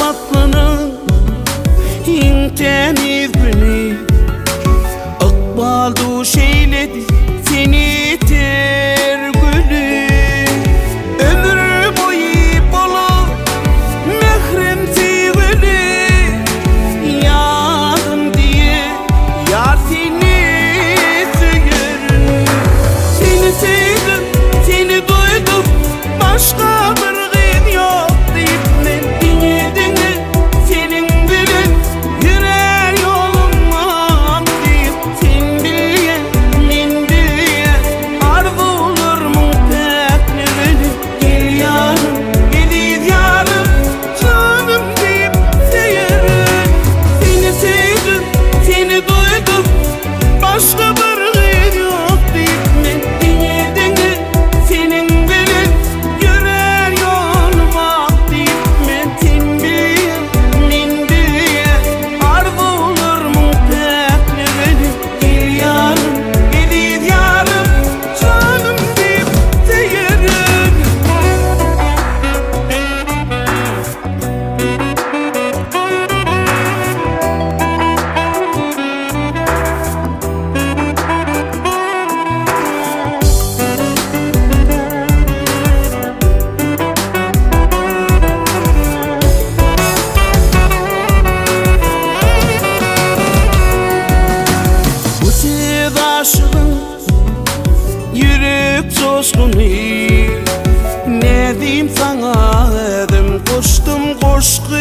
tatlının temiz günü Akbal duş eyledi seni ter gülü Ömür boyu bolu mehrem sevgili Yarım diye yar seni söylerim Seni sevdim, seni duydum başka bir gün yok deyip men dinle senin bilen yürür yoluma deyip sen bilyen men bilyen arzu olur mu tekne beni gel yarım geliz yarım canım deyip seyerim Seni sevdim seni duydum başka bir gün yok deyip men dinle senin bilen yürür yoluma deyip men sen bilyen men bilyen arzu olur mu tekne beni gel yarım geliz yarım canım deyip seyerim Bu sevdaşığın yürek coşkunu Ne diyeyim sana edim koştum koşku